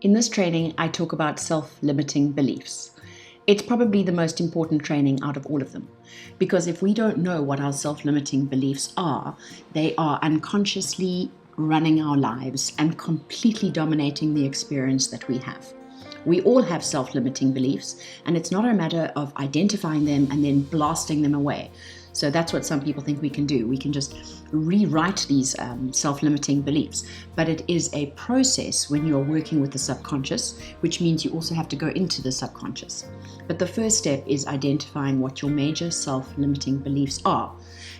In this training, I talk about self-limiting beliefs. It's probably the most important training out of all of them, because if we don't know what our self-limiting beliefs are, they are unconsciously running our lives and completely dominating the experience that we have. We all have self-limiting beliefs, and it's not a matter of identifying them and then blasting them away. So that's what some people think we can do. We can just rewrite these self-limiting beliefs. But it is a process when you're working with the subconscious, which means you also have to go into the subconscious. But the first step is identifying what your major self-limiting beliefs are.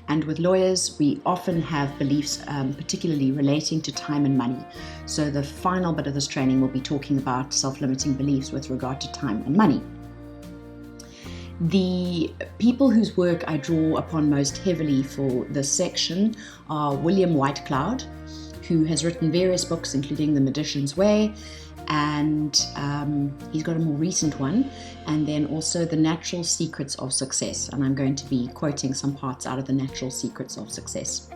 And with lawyers, we often have beliefs particularly relating to time and money. So the final bit of this training will be talking about self-limiting beliefs with regard to time and money. The people whose work I draw upon most heavily for this section are William Whitecloud, who has written various books, including The Magician's Way, and he's got a more recent one, and then also The Natural Secrets of Success, and I'm going to be quoting some parts out of The Natural Secrets of Success.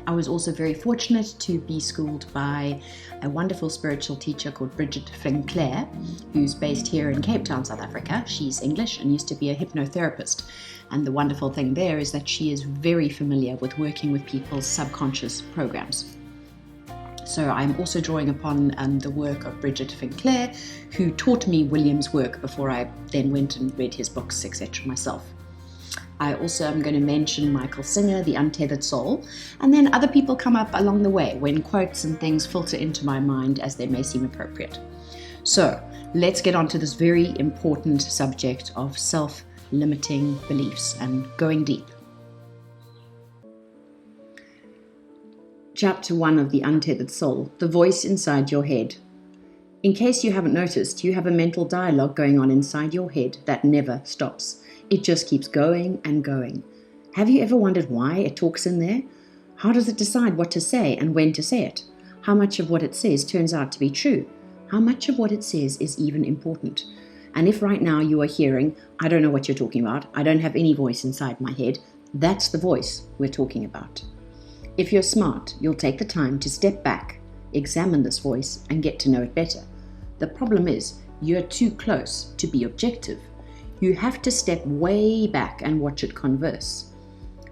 I was also very fortunate to be schooled by a wonderful spiritual teacher called Bridget Vinclair, who's based here in Cape Town, South Africa. She's English and used to be a hypnotherapist. And the wonderful thing there is that she is very familiar with working with people's subconscious programs. So I'm also drawing upon the work of Bridget Vinclair, who taught me William's work before I then went and read his books, etc. myself. I also am going to mention Michael Singer, The Untethered Soul, and then other people come up along the way when quotes and things filter into my mind as they may seem appropriate. So let's get on to this very important subject of self-limiting beliefs and going deep. Chapter 1 of The Untethered Soul, The Voice Inside Your Head. In case you haven't noticed, you have a mental dialogue going on inside your head that never stops. It just keeps going and going. Have you ever wondered why it talks in there? How does it decide what to say and when to say it? How much of what it says turns out to be true? How much of what it says is even important? And if right now you are hearing, I don't know what you're talking about, I don't have any voice inside my head, that's the voice we're talking about. If you're smart, you'll take the time to step back, examine this voice, and get to know it better. The problem is, you're too close to be objective. You have to step way back and watch it converse.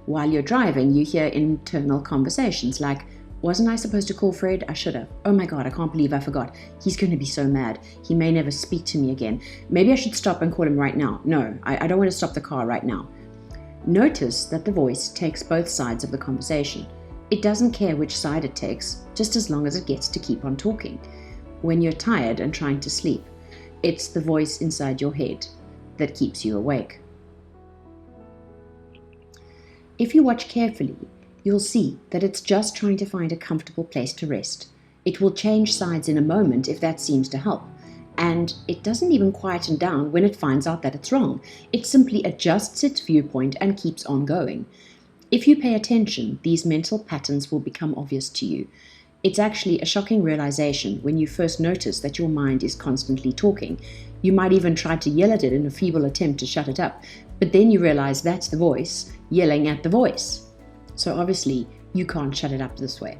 While you're driving, you hear internal conversations like, wasn't I supposed to call Fred? I should have. Oh my God, I can't believe I forgot. He's going to be so mad. He may never speak to me again. Maybe I should stop and call him right now. No, I don't want to stop the car right now. Notice that the voice takes both sides of the conversation. It doesn't care which side it takes, just as long as it gets to keep on talking. When you're tired and trying to sleep, it's the voice inside your head that keeps you awake. If you watch carefully, you'll see that it's just trying to find a comfortable place to rest. It will change sides in a moment if that seems to help, and it doesn't even quieten down when it finds out that it's wrong. It simply adjusts its viewpoint and keeps on going. If you pay attention, these mental patterns will become obvious to you. It's actually a shocking realization when you first notice that your mind is constantly talking. You might even try to yell at it in a feeble attempt to shut it up, but then you realize that's the voice yelling at the voice. So obviously, you can't shut it up this way.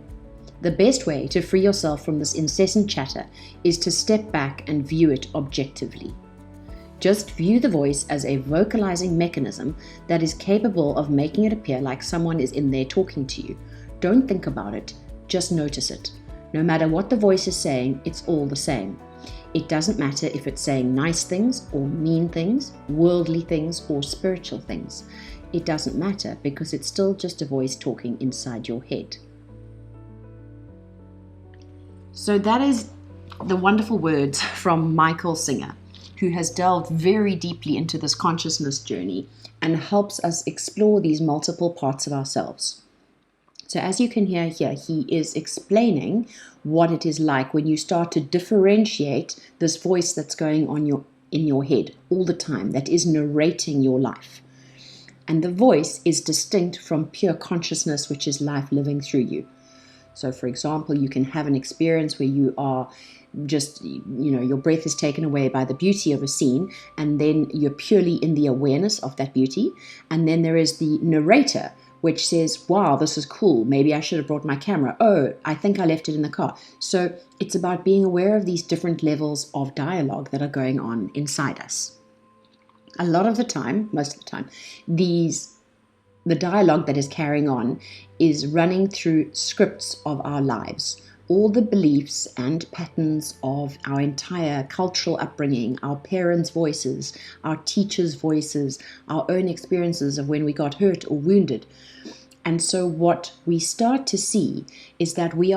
The best way to free yourself from this incessant chatter is to step back and view it objectively. Just view the voice as a vocalizing mechanism that is capable of making it appear like someone is in there talking to you. Don't think about it, just notice it. No matter what the voice is saying, it's all the same. It doesn't matter if it's saying nice things or mean things, worldly things or spiritual things. It doesn't matter because it's still just a voice talking inside your head. So that is the wonderful words from Michael Singer, who has delved very deeply into this consciousness journey and helps us explore these multiple parts of ourselves. So as you can hear here, he is explaining what it is like when you start to differentiate this voice that's going on in your head all the time, that is narrating your life. And the voice is distinct from pure consciousness, which is life living through you. So for example, you can have an experience where you are just, your breath is taken away by the beauty of a scene, and then you're purely in the awareness of that beauty. And then there is the narrator, which says, wow, this is cool. Maybe I should have brought my camera. Oh, I think I left it in the car. So it's about being aware of these different levels of dialogue that are going on inside us. A lot of the time, most of the time, the dialogue that is carrying on is running through scripts of our lives. All the beliefs and patterns of our entire cultural upbringing, our parents' voices, our teachers' voices, our own experiences of when we got hurt or wounded. And so what we start to see is that we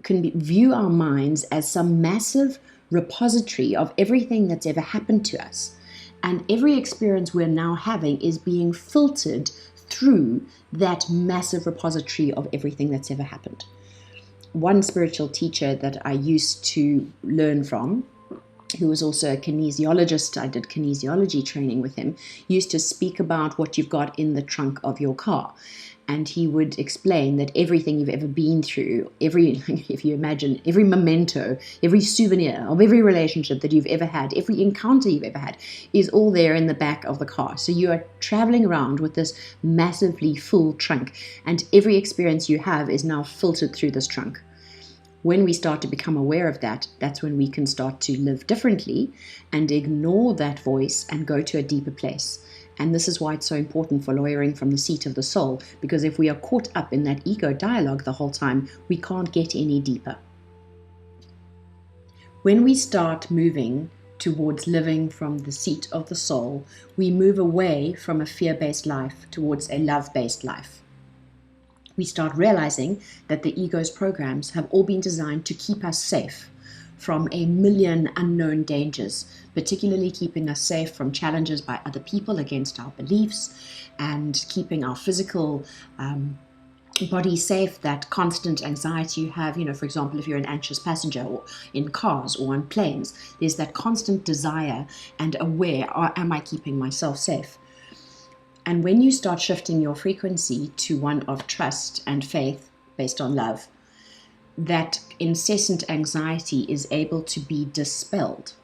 can view our minds as some massive repository of everything that's ever happened to us. And every experience we're now having is being filtered through that massive repository of everything that's ever happened. One spiritual teacher that I used to learn from, who was also a kinesiologist, I did kinesiology training with him, used to speak about what you've got in the trunk of your car. And he would explain that everything you've ever been through, if you imagine, every memento, every souvenir of every relationship that you've ever had, every encounter you've ever had, is all there in the back of the car. So you are traveling around with this massively full trunk, and every experience you have is now filtered through this trunk. When we start to become aware of that, that's when we can start to live differently and ignore that voice and go to a deeper place. And this is why it's so important for lawyering from the seat of the soul, because if we are caught up in that ego dialogue the whole time, we can't get any deeper. When we start moving towards living from the seat of the soul, we move away from a fear-based life towards a love-based life. We start realizing that the ego's programs have all been designed to keep us safe from a million unknown dangers, particularly keeping us safe from challenges by other people against our beliefs, and keeping our physical body safe, that constant anxiety you have. For example, if you're an anxious passenger or in cars or on planes, there's that constant desire and aware, am I keeping myself safe? And when you start shifting your frequency to one of trust and faith based on love, that incessant anxiety is able to be dispelled.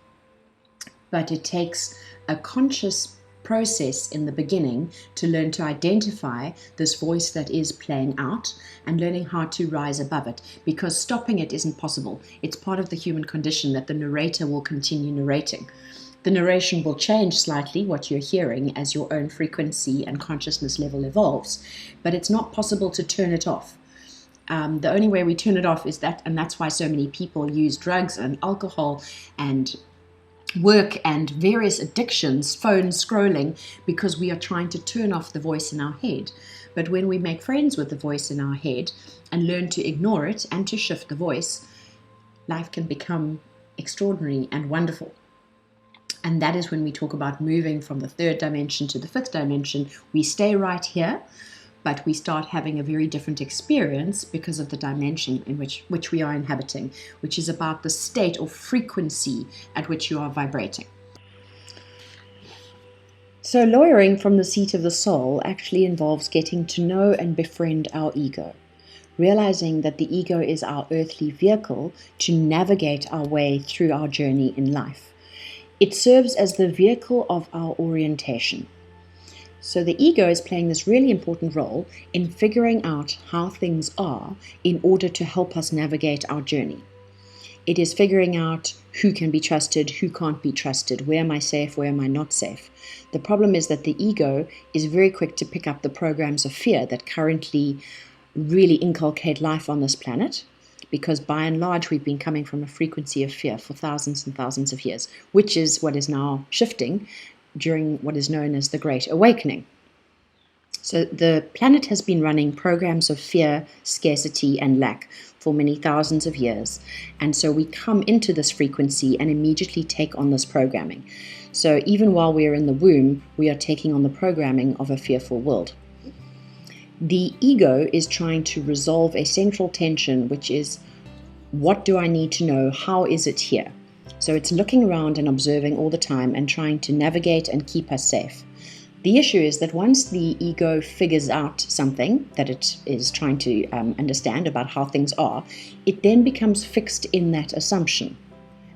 But it takes a conscious process in the beginning to learn to identify this voice that is playing out and learning how to rise above it, because stopping it isn't possible. It's part of the human condition that the narrator will continue narrating. The narration will change slightly what you're hearing as your own frequency and consciousness level evolves, but it's not possible to turn it off. The only way we turn it off is that, and that's why so many people use drugs and alcohol and work and various addictions, phone scrolling, because we are trying to turn off the voice in our head. But when we make friends with the voice in our head and learn to ignore it and to shift the voice, life can become extraordinary and wonderful. And that is when we talk about moving from the third dimension to the fifth dimension. We stay right here, but we start having a very different experience because of the dimension in which we are inhabiting, which is about the state or frequency at which you are vibrating. So lawyering from the seat of the soul actually involves getting to know and befriend our ego, realizing that the ego is our earthly vehicle to navigate our way through our journey in life. It serves as the vehicle of our orientation. So the ego is playing this really important role in figuring out how things are in order to help us navigate our journey. It is figuring out who can be trusted, who can't be trusted, where am I safe, where am I not safe. The problem is that the ego is very quick to pick up the programs of fear that currently really inculcate life on this planet, because by and large we've been coming from a frequency of fear for thousands and thousands of years, which is what is now shifting during what is known as the Great Awakening. So the planet has been running programs of fear, scarcity, and lack for many thousands of years. And so we come into this frequency and immediately take on this programming. So even while we are in the womb, we are taking on the programming of a fearful world. The ego is trying to resolve a central tension, which is, what do I need to know? How is it here? So it's looking around and observing all the time and trying to navigate and keep us safe. The issue is that once the ego figures out something that it is trying to understand about how things are, it then becomes fixed in that assumption,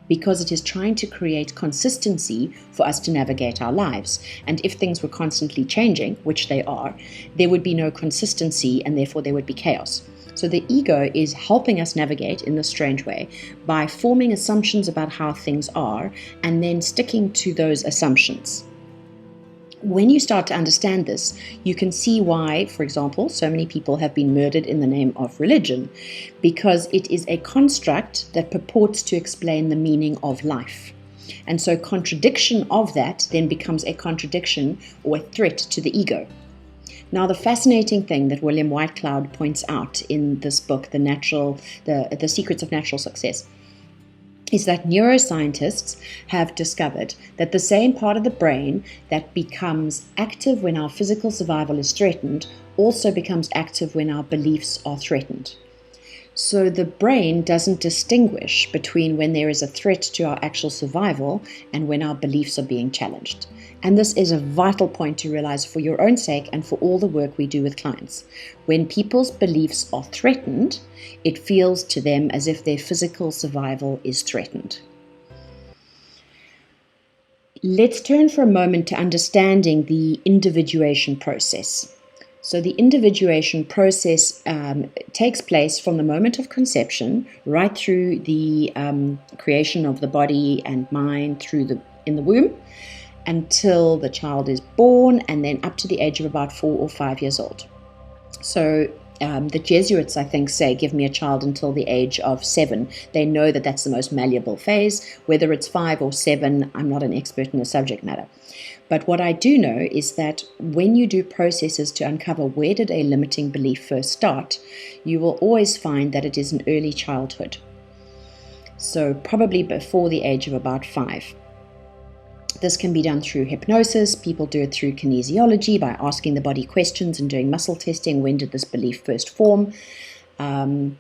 because it is trying to create consistency for us to navigate our lives. And if things were constantly changing, which they are, there would be no consistency and therefore there would be chaos. So the ego is helping us navigate in this strange way by forming assumptions about how things are and then sticking to those assumptions. When you start to understand this, you can see why, for example, so many people have been murdered in the name of religion, because it is a construct that purports to explain the meaning of life. And so contradiction of that then becomes a contradiction or a threat to the ego. Now, the fascinating thing that William Whitecloud points out in this book, The Secrets of Natural Success, is that neuroscientists have discovered that the same part of the brain that becomes active when our physical survival is threatened also becomes active when our beliefs are threatened. So the brain doesn't distinguish between when there is a threat to our actual survival and when our beliefs are being challenged. And this is a vital point to realize for your own sake and for all the work we do with clients. When people's beliefs are threatened, it feels to them as if their physical survival is threatened. Let's turn for a moment to understanding the individuation process. So the individuation process takes place from the moment of conception right through the creation of the body and mind in the womb until the child is born, and then up to the age of about 4 or 5 years old. So the Jesuits, I think, say, give me a child until the age of 7. They know that that's the most malleable phase. Whether it's 5 or 7, I'm not an expert in the subject matter. But what I do know is that when you do processes to uncover where did a limiting belief first start, you will always find that it is in early childhood. So probably before the age of about 5. This can be done through hypnosis. People do it through kinesiology by asking the body questions and doing muscle testing. When did this belief first form? And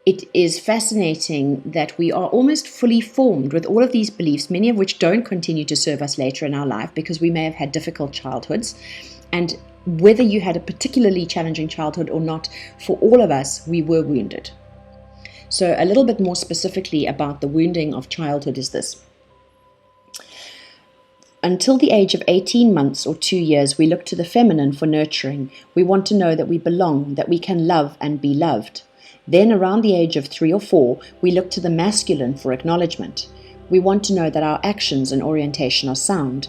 it is fascinating that we are almost fully formed with all of these beliefs, many of which don't continue to serve us later in our life because we may have had difficult childhoods. And whether you had a particularly challenging childhood or not, for all of us, we were wounded. So a little bit more specifically about the wounding of childhood is this. Until the age of 18 months or 2 years, we look to the feminine for nurturing. We want to know that we belong, that we can love and be loved. Then around the age of 3 or 4, we look to the masculine for acknowledgement. We want to know that our actions and orientation are sound.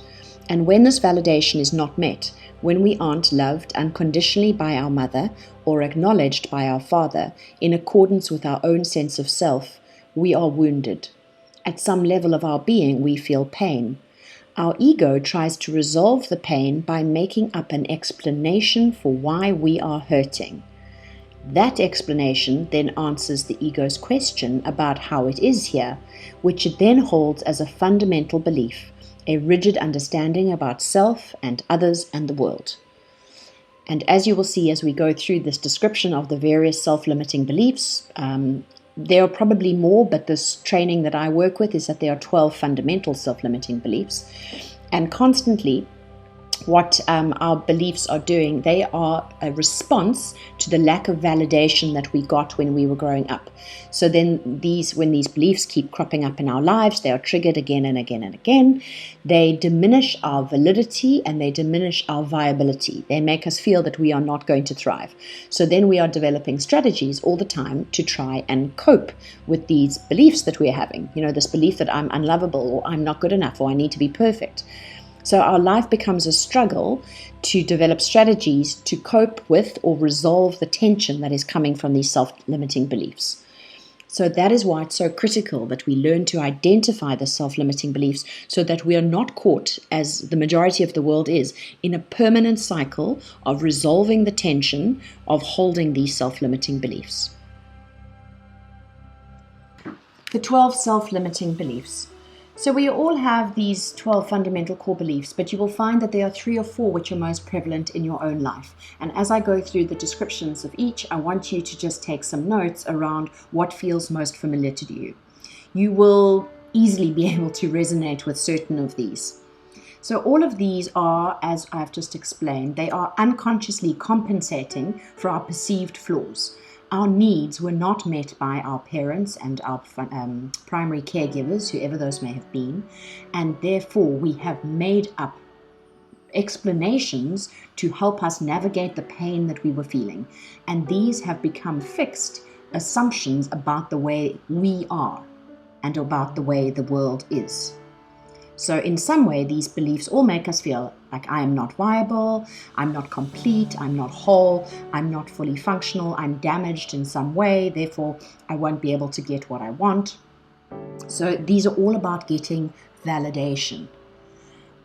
And when this validation is not met, when we aren't loved unconditionally by our mother or acknowledged by our father in accordance with our own sense of self, we are wounded. At some level of our being, we feel pain. Our ego tries to resolve the pain by making up an explanation for why we are hurting. That explanation then answers the ego's question about how it is here, which it then holds as a fundamental belief, a rigid understanding about self and others and the world. And as you will see as we go through this description of the various self-limiting beliefs, there are probably more, but this training that I work with is that there are 12 fundamental self-limiting beliefs. And constantly, what our beliefs are doing, they are a response to the lack of validation that we got when we were growing up. So then when these beliefs keep cropping up in our lives, they are triggered again and again and again. They diminish our validity and they diminish our viability. They make us feel that we are not going to thrive. So then we are developing strategies all the time to try and cope with these beliefs that we're having. You know, this belief that I'm unlovable or I'm not good enough or I need to be perfect. So our life becomes a struggle to develop strategies to cope with or resolve the tension that is coming from these self-limiting beliefs. So that is why it's so critical that we learn to identify the self-limiting beliefs so that we are not caught, as the majority of the world is, in a permanent cycle of resolving the tension of holding these self-limiting beliefs. The 12 self-limiting beliefs. So we all have these 12 fundamental core beliefs, but you will find that there are 3 or 4 which are most prevalent in your own life. And as I go through the descriptions of each, I want you to just take some notes around what feels most familiar to you. You will easily be able to resonate with certain of these. So all of these are, as I've just explained, they are unconsciously compensating for our perceived flaws. Our needs were not met by our parents and our primary caregivers, whoever those may have been, and therefore we have made up explanations to help us navigate the pain that we were feeling. And these have become fixed assumptions about the way we are and about the way the world is. So in some way, these beliefs all make us feel like I am not viable, I'm not complete, I'm not whole, I'm not fully functional, I'm damaged in some way, therefore I won't be able to get what I want. So these are all about getting validation.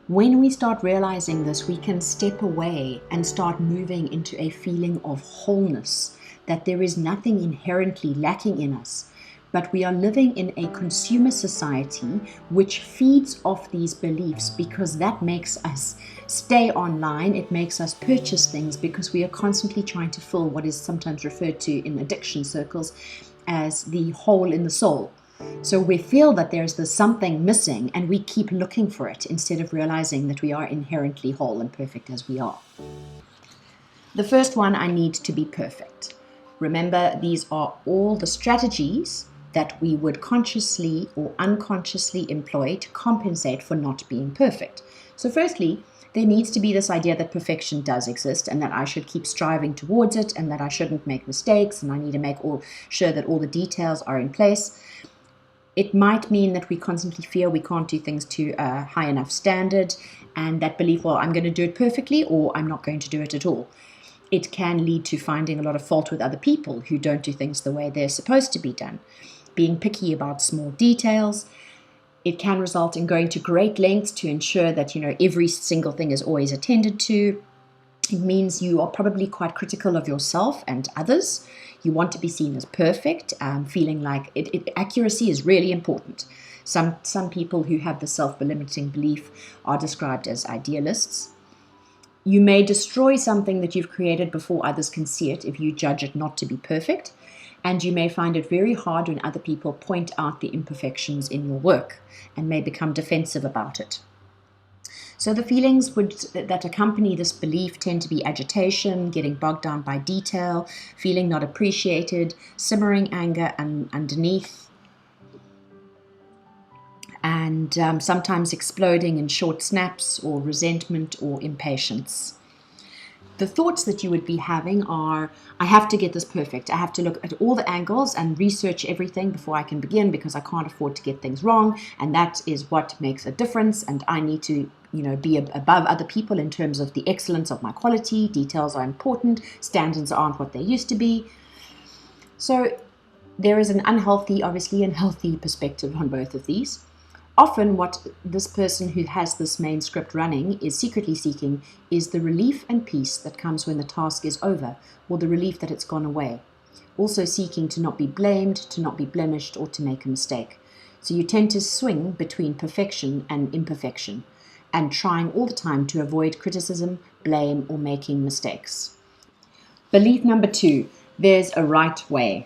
When we start realizing this, we can step away and start moving into a feeling of wholeness, that there is nothing inherently lacking in us. But we are living in a consumer society which feeds off these beliefs, because that makes us stay online. It makes us purchase things because we are constantly trying to fill what is sometimes referred to in addiction circles as the hole in the soul. So we feel that there's this something missing and we keep looking for it instead of realizing that we are inherently whole and perfect as we are. The first one, I need to be perfect. Remember, these are all the strategies that we would consciously or unconsciously employ to compensate for not being perfect. So firstly, there needs to be this idea that perfection does exist and that I should keep striving towards it and that I shouldn't make mistakes and I need to make sure that all the details are in place. It might mean that we constantly fear we can't do things to a high enough standard, and that belief, well, I'm going to do it perfectly or I'm not going to do it at all. It can lead to finding a lot of fault with other people who don't do things the way they're supposed to be done. Being picky about small details. It can result in going to great lengths to ensure that, every single thing is always attended to. It means you are probably quite critical of yourself and others. You want to be seen as perfect, feeling like accuracy is really important. Some people who have the self-limiting belief are described as idealists. You may destroy something that you've created before others can see it if you judge it not to be perfect. And you may find it very hard when other people point out the imperfections in your work and may become defensive about it. So the feelings that accompany this belief tend to be agitation, getting bogged down by detail, feeling not appreciated, simmering anger underneath, and sometimes exploding in short snaps or resentment or impatience. The thoughts that you would be having are, I have to get this perfect. I have to look at all the angles and research everything before I can begin because I can't afford to get things wrong. And that is what makes a difference. And I need to, be above other people in terms of the excellence of my quality. Details are important. Standards aren't what they used to be. So there is an unhealthy, obviously, and healthy perspective on both of these. Often what this person who has this main script running is secretly seeking is the relief and peace that comes when the task is over, or the relief that it's gone away. Also seeking to not be blamed, to not be blemished, or to make a mistake. So you tend to swing between perfection and imperfection, and trying all the time to avoid criticism, blame, or making mistakes. Belief number 2, there's a right way.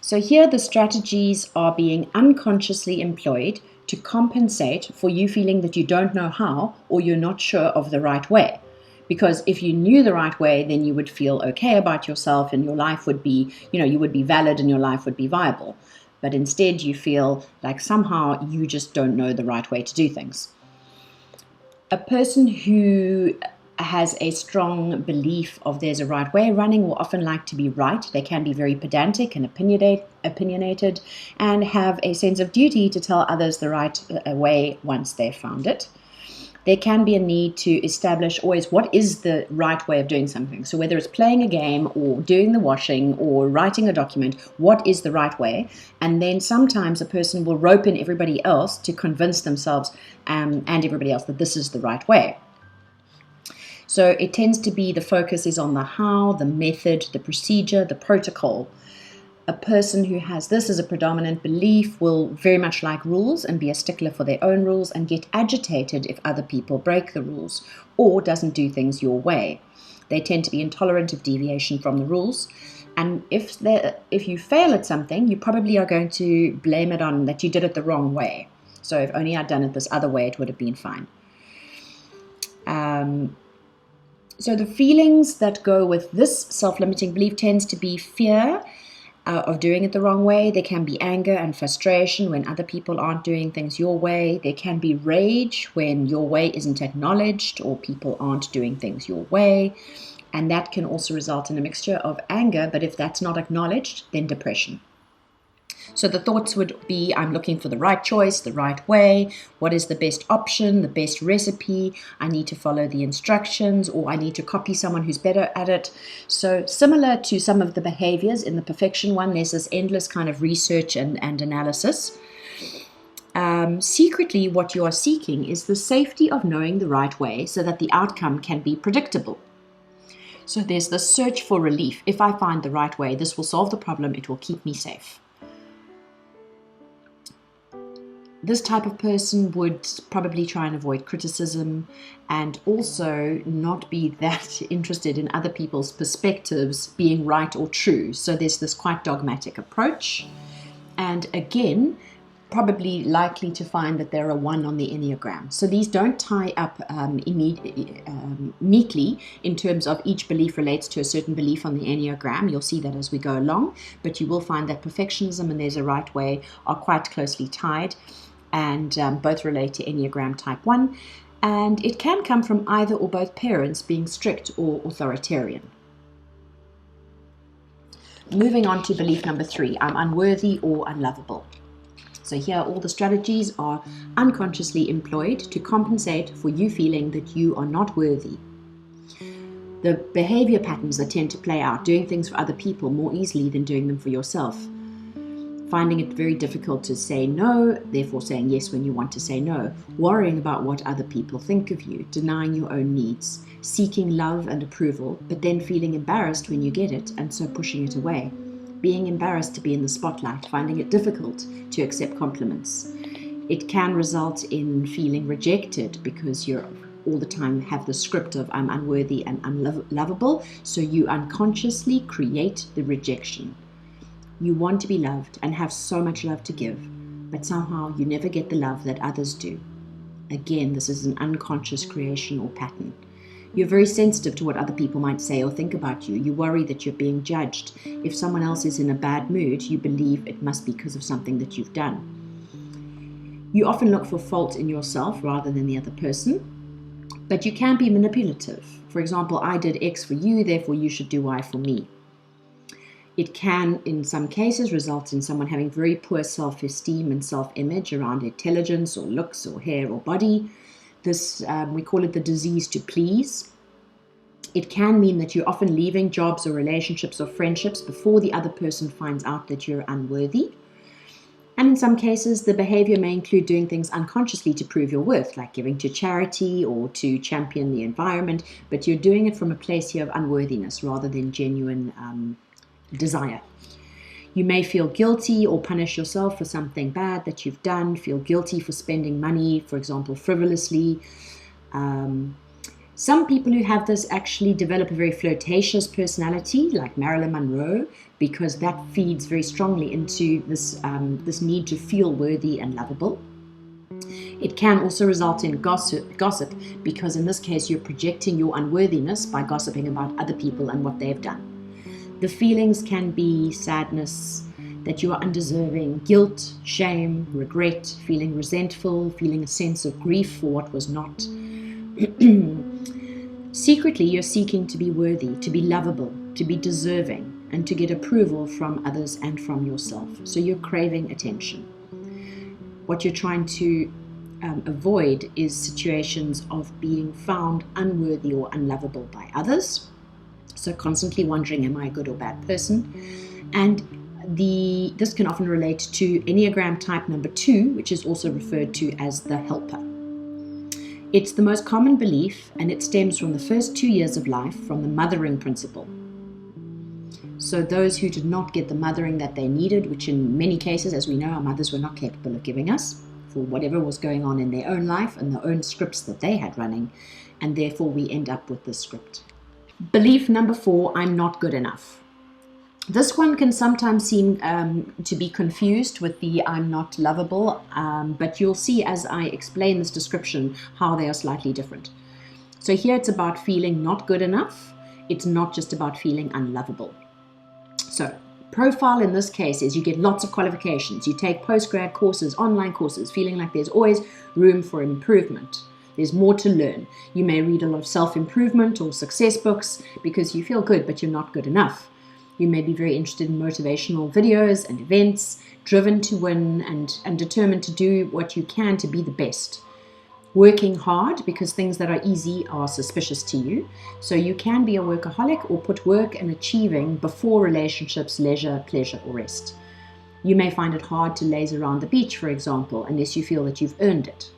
So here the strategies are being unconsciously employed to compensate for you feeling that you don't know how or you're not sure of the right way. Because if you knew the right way, then you would feel okay about yourself and your life would be, you would be valid and your life would be viable. But instead you feel like somehow you just don't know the right way to do things. A person who has a strong belief of there's a right way running will often like to be right. They can be very pedantic and opinionated and have a sense of duty to tell others the right way once they've found it. There can be a need to establish always what is the right way of doing something. So whether it's playing a game or doing the washing or writing a document, what is the right way? And then sometimes a person will rope in everybody else to convince themselves and everybody else that this is the right way. So it tends to be the focus is on the how, the method, the procedure, the protocol. A person who has this as a predominant belief will very much like rules and be a stickler for their own rules and get agitated if other people break the rules or doesn't do things your way. They tend to be intolerant of deviation from the rules. And if you fail at something, you probably are going to blame it on that you did it the wrong way. So if only I'd done it this other way, it would have been fine. So the feelings that go with this self-limiting belief tends to be fear of doing it the wrong way. There can be anger and frustration when other people aren't doing things your way. There can be rage when your way isn't acknowledged or people aren't doing things your way. And that can also result in a mixture of anger, but if that's not acknowledged, then depression. So the thoughts would be, I'm looking for the right choice, the right way. What is the best option, the best recipe? I need to follow the instructions, or I need to copy someone who's better at it. So similar to some of the behaviors in the perfection one, there's this endless kind of research and analysis. Secretly, what you are seeking is the safety of knowing the right way so that the outcome can be predictable. So there's the search for relief. If I find the right way, this will solve the problem. It will keep me safe. This type of person would probably try and avoid criticism and also not be that interested in other people's perspectives being right or true. So there's this quite dogmatic approach. And again, probably likely to find that there are 1 on the Enneagram. So these don't tie up neatly in terms of each belief relates to a certain belief on the Enneagram. You'll see that as we go along, but you will find that perfectionism and there's a right way are quite closely tied, and both relate to Enneagram type 1. And it can come from either or both parents being strict or authoritarian. Moving on to belief number 3, I'm unworthy or unlovable. So here all the strategies are unconsciously employed to compensate for you feeling that you are not worthy. The behavior patterns that tend to play out, doing things for other people more easily than doing them for yourself. Finding it very difficult to say no, therefore saying yes when you want to say no. Worrying about what other people think of you, denying your own needs, seeking love and approval, but then feeling embarrassed when you get it and so pushing it away. Being embarrassed to be in the spotlight, finding it difficult to accept compliments. It can result in feeling rejected because you're all the time have the script of I'm unworthy and unlovable, so you unconsciously create the rejection. You want to be loved and have so much love to give, but somehow you never get the love that others do. Again, this is an unconscious creation or pattern. You're very sensitive to what other people might say or think about you. You worry that you're being judged. If someone else is in a bad mood, you believe it must be because of something that you've done. You often look for fault in yourself rather than the other person, but you can be manipulative. For example, I did X for you, therefore you should do Y for me. It can, in some cases, result in someone having very poor self-esteem and self-image around intelligence or looks or hair or body. This, we call it the disease to please. It can mean that you're often leaving jobs or relationships or friendships before the other person finds out that you're unworthy. And in some cases, the behavior may include doing things unconsciously to prove your worth, like giving to charity or to champion the environment, but you're doing it from a place here of unworthiness rather than genuine desire. You may feel guilty or punish yourself for something bad that you've done, feel guilty for spending money, for example, frivolously. Some people who have this actually develop a very flirtatious personality, like Marilyn Monroe, because that feeds very strongly into this need to feel worthy and lovable. It can also result in gossip, because in this case you're projecting your unworthiness by gossiping about other people and what they've done. The feelings can be sadness, that you are undeserving, guilt, shame, regret, feeling resentful, feeling a sense of grief for what was not. Secretly, you're seeking to be worthy, to be lovable, to be deserving, and to get approval from others and from yourself. So you're craving attention. What you're trying to avoid is situations of being found unworthy or unlovable by others. So constantly wondering, am I a good or bad person? And this can often relate to Enneagram type number 2, which is also referred to as the helper. It's the most common belief, and it stems from the first 2 years of life, from the mothering principle. So those who did not get the mothering that they needed, which in many cases, as we know, our mothers were not capable of giving us, for whatever was going on in their own life and their own scripts that they had running, and therefore we end up with this script. Belief number 4, I'm not good enough. This one can sometimes seem to be confused with the I'm not lovable, but you'll see as I explain this description how they are slightly different. So here it's about feeling not good enough. It's not just about feeling unlovable. So profile in this case is you get lots of qualifications. You take postgrad courses, online courses, feeling like there's always room for improvement. There's more to learn. You may read a lot of self-improvement or success books because you feel good, but you're not good enough. You may be very interested in motivational videos and events, driven to win and determined to do what you can to be the best. Working hard because things that are easy are suspicious to you. So you can be a workaholic or put work and achieving before relationships, leisure, pleasure, or rest. You may find it hard to laze around the beach, for example, unless you feel that you've earned it.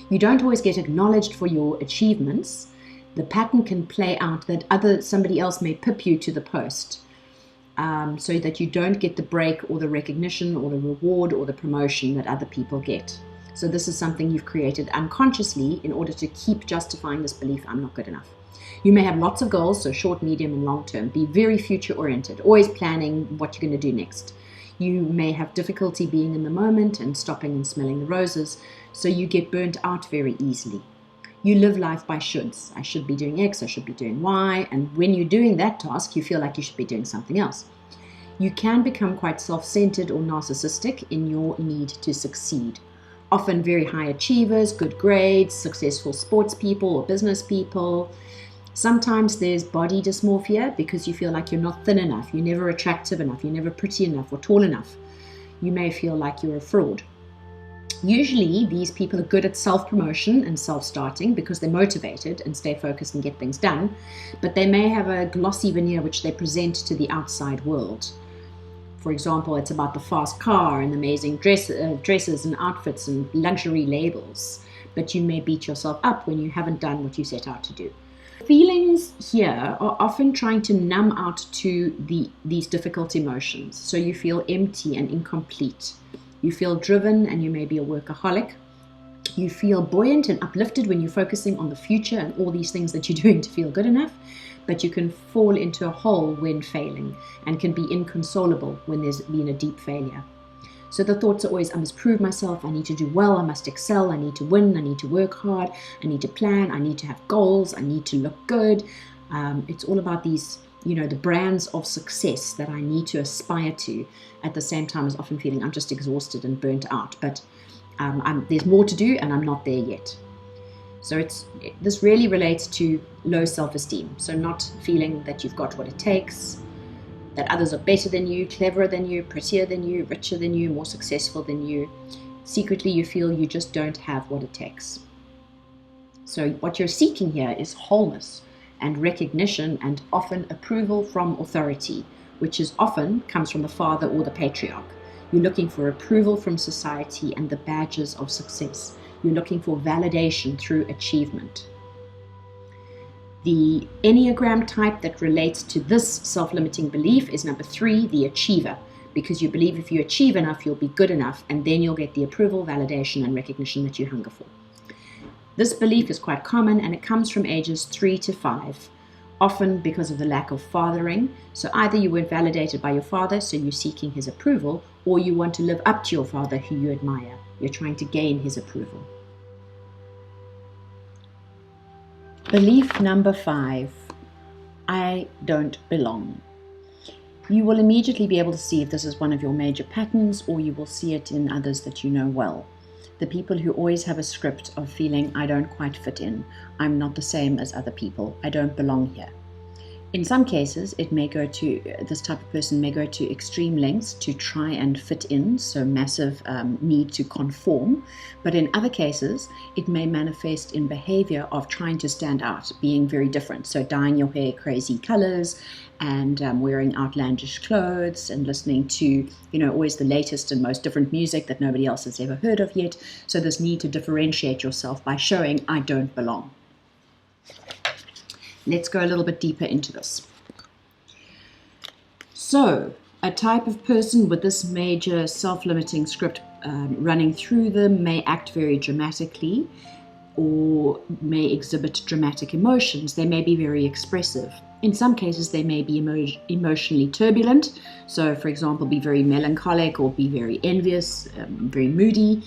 You don't always get acknowledged for your achievements. The pattern can play out that somebody else may pip you to the post, so that you don't get the break or the recognition or the reward or the promotion that other people get. So this is something you've created unconsciously in order to keep justifying this belief, I'm not good enough. You may have lots of goals, so short, medium, and long term. Be very future oriented, always planning what you're going to do next. You may have difficulty being in the moment and stopping and smelling the roses, so you get burnt out very easily. You live life by shoulds. I should be doing X, I should be doing Y, and when you're doing that task, you feel like you should be doing something else. You can become quite self-centered or narcissistic in your need to succeed. Often very high achievers, good grades, successful sports people or business people. Sometimes there's body dysmorphia because you feel like you're not thin enough, you're never attractive enough, you're never pretty enough or tall enough. You may feel like you're a fraud. Usually these people are good at self-promotion and self-starting because they're motivated and stay focused and get things done, but they may have a glossy veneer which they present to the outside world. For example, it's about the fast car and amazing dresses and outfits and luxury labels, but you may beat yourself up when you haven't done what you set out to do. Feelings here are often trying to numb out to these difficult emotions, so you feel empty and incomplete. You feel driven and you may be a workaholic. You feel buoyant and uplifted when you're focusing on the future and all these things that you're doing to feel good enough, but you can fall into a hole when failing and can be inconsolable when there's been a deep failure. So the thoughts are always, I must prove myself, I need to do well, I must excel, I need to win, I need to work hard, I need to plan, I need to have goals, I need to look good. It's all about these, the brands of success that I need to aspire to, at the same time as often feeling I'm just exhausted and burnt out, but there's more to do and I'm not there yet. So this really relates to low self-esteem. So not feeling that you've got what it takes, that others are better than you, cleverer than you, prettier than you, richer than you, more successful than you. Secretly, you feel you just don't have what it takes. So what you're seeking here is wholeness and recognition and often approval from authority, which is often comes from the father or the patriarch. You're looking for approval from society and the badges of success. You're looking for validation through achievement. The Enneagram type that relates to this self-limiting belief is number 3, the achiever, because you believe if you achieve enough, you'll be good enough, and then you'll get the approval, validation, and recognition that you hunger for. This belief is quite common, and it comes from ages 3 to 5, often because of the lack of fathering. So either you weren't validated by your father, so you're seeking his approval, or you want to live up to your father who you admire. You're trying to gain his approval. Belief number 5, I don't belong. You will immediately be able to see if this is one of your major patterns, or you will see it in others that you know well. The people who always have a script of feeling, I don't quite fit in, I'm not the same as other people, I don't belong here. In some cases, this type of person may go to extreme lengths to try and fit in, so massive need to conform. But in other cases, it may manifest in behavior of trying to stand out, being very different. So dyeing your hair crazy colors and wearing outlandish clothes and listening to, always the latest and most different music that nobody else has ever heard of yet. So this need to differentiate yourself by showing I don't belong. Let's go a little bit deeper into this. So, a type of person with this major self-limiting script running through them may act very dramatically or may exhibit dramatic emotions. They may be very expressive. In some cases, they may be emotionally turbulent. So, for example, be very melancholic or be very envious, very moody.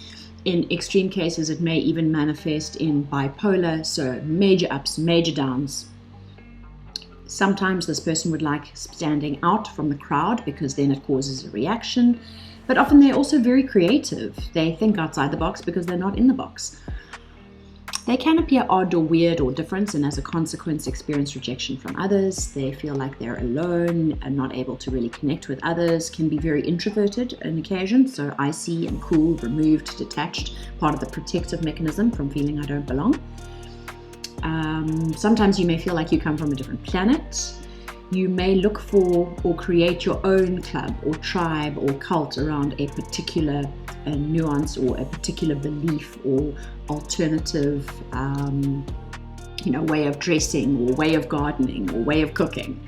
In extreme cases, it may even manifest in bipolar, so major ups, major downs. Sometimes this person would like standing out from the crowd because then it causes a reaction, but often they're also very creative. They think outside the box because they're not in the box. They can appear odd or weird or different, and as a consequence experience rejection from others. They feel like they're alone and not able to really connect with others, can be very introverted on occasion, so icy and cool, removed, detached, part of the protective mechanism from feeling I don't belong. Sometimes you may feel like you come from a different planet. You may look for or create your own club or tribe or cult around a particular nuance or a particular belief or alternative way of dressing or way of gardening or way of cooking.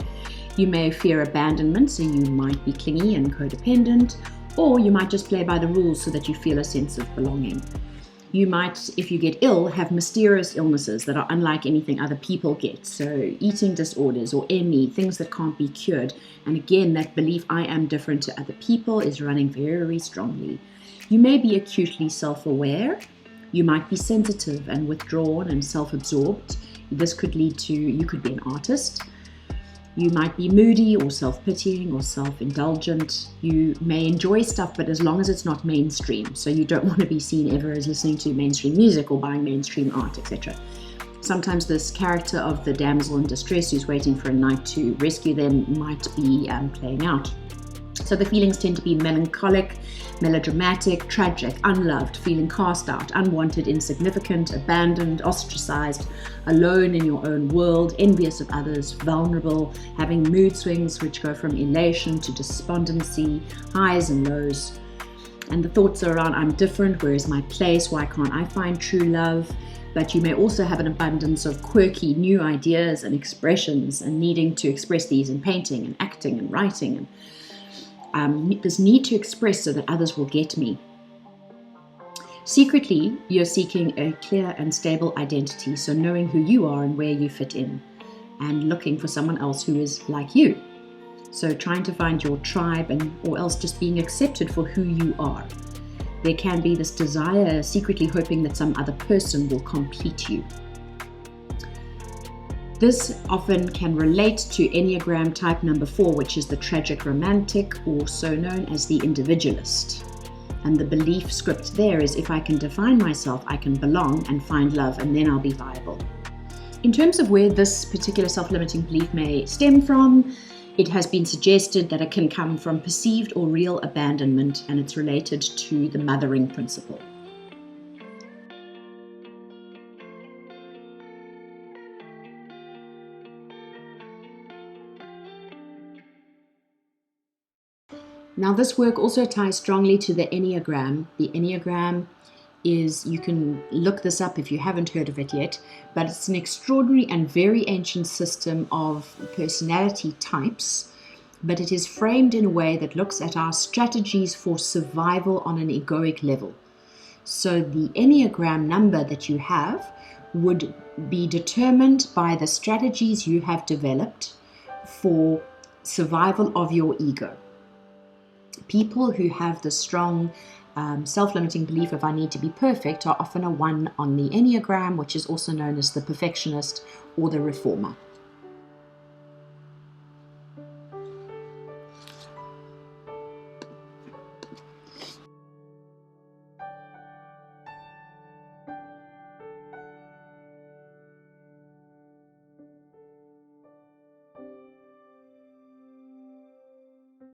You may fear abandonment, so you might be clingy and codependent, or you might just play by the rules so that you feel a sense of belonging. You might, if you get ill, have mysterious illnesses that are unlike anything other people get. So eating disorders or ME, things that can't be cured. And again, that belief I am different to other people is running very strongly. You may be acutely self-aware. You might be sensitive and withdrawn and self-absorbed. This could lead to, you could be an artist. You might be moody or self-pitying or self-indulgent. You may enjoy stuff, but as long as it's not mainstream. So you don't want to be seen ever as listening to mainstream music or buying mainstream art, etc. Sometimes this character of the damsel in distress who's waiting for a knight to rescue them might be playing out. So the feelings tend to be melancholic, melodramatic, tragic, unloved, feeling cast out, unwanted, insignificant, abandoned, ostracized, alone in your own world, envious of others, vulnerable, having mood swings which go from elation to despondency, highs and lows. And the thoughts are around, I'm different, where is my place, why can't I find true love? But you may also have an abundance of quirky new ideas and expressions and needing to express these in painting and acting and writing and this need to express so that others will get me. Secretly, you're seeking a clear and stable identity, so knowing who you are and where you fit in, and looking for someone else who is like you. So trying to find your tribe or else just being accepted for who you are. There can be this desire, secretly hoping that some other person will complete you. This often can relate to Enneagram type number 4, which is the tragic romantic, also known as the individualist. And the belief script there is, if I can define myself, I can belong and find love, and then I'll be viable. In terms of where this particular self-limiting belief may stem from, it has been suggested that it can come from perceived or real abandonment, and it's related to the mothering principle. Now, this work also ties strongly to the Enneagram. The Enneagram is, you can look this up if you haven't heard of it yet, but it's an extraordinary and very ancient system of personality types, but it is framed in a way that looks at our strategies for survival on an egoic level. So the Enneagram number that you have would be determined by the strategies you have developed for survival of your ego. People who have the strong self-limiting belief of I need to be perfect are often a 1 on the Enneagram, which is also known as the perfectionist or the reformer.